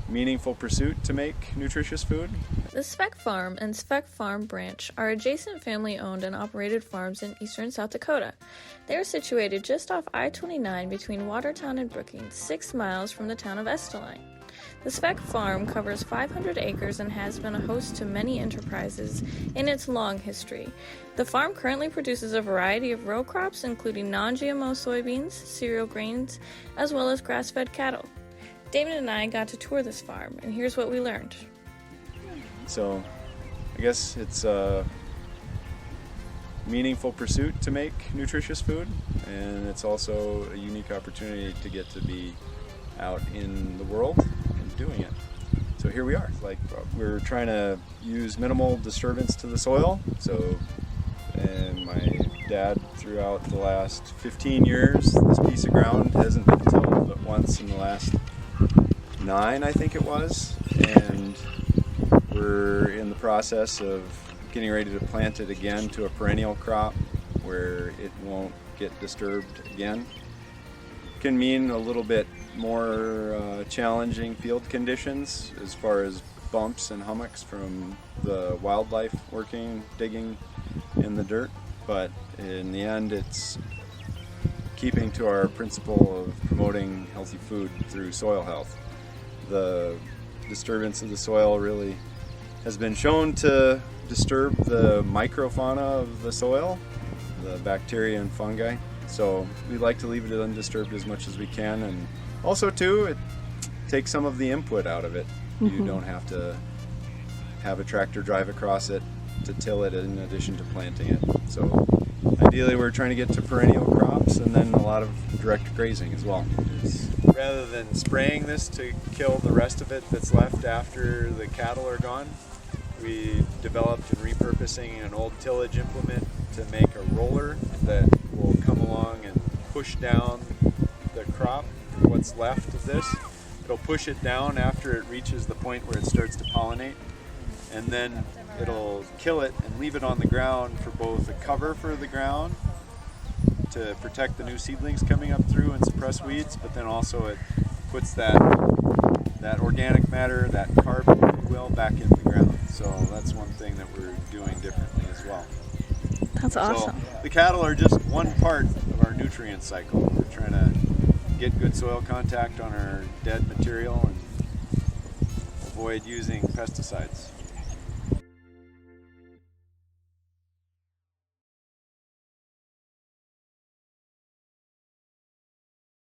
meaningful pursuit to make nutritious food. The Svec Farm and Svec Farm branch are adjacent family-owned and operated farms in eastern South Dakota. They are situated just off I-29 between Watertown and Brookings, 6 miles from the town of Estelline. The Svec Farm covers 500 acres and has been a host to many enterprises in its long history. The farm currently produces a variety of row crops, including non-GMO soybeans, cereal grains, as well as grass-fed cattle. David and I got to tour this farm, and here's what we learned. So I guess it's a meaningful pursuit to make nutritious food, and it's also a unique opportunity to get to be out in the world and doing it. So here we are. We're trying to use minimal disturbance to the soil. And my dad, throughout the last 15 years, this piece of ground hasn't been tilled but once in the last 9, I think it was, and we're in the process of getting ready to plant it again to a perennial crop where it won't get disturbed again. Can mean a little bit more challenging field conditions as far as bumps and hummocks from the wildlife digging in the dirt, but in the end it's keeping to our principle of promoting healthy food through soil health. The disturbance of the soil really has been shown to disturb the microfauna of the soil, the bacteria and fungi. So we like to leave it undisturbed as much as we can, and also too, it takes some of the input out of it. You don't have to have a tractor drive across it to till it in addition to planting it. So ideally we're trying to get to perennial crops and then a lot of direct grazing as well. Rather than spraying this to kill the rest of it that's left after the cattle are gone, we developed and repurposing an old tillage implement to make a roller that will come along and push down the crop, what's left of this. It'll push it down after it reaches the point where it starts to pollinate, and then it'll kill it and leave it on the ground for both a cover for the ground to protect the new seedlings coming up through and suppress weeds, but then also it puts that organic matter, that carbon, if you will, back in the ground. So that's one thing that we're doing differently as well. That's awesome. So the cattle are just one part of our nutrient cycle. We're trying to get good soil contact on our dead material and avoid using pesticides.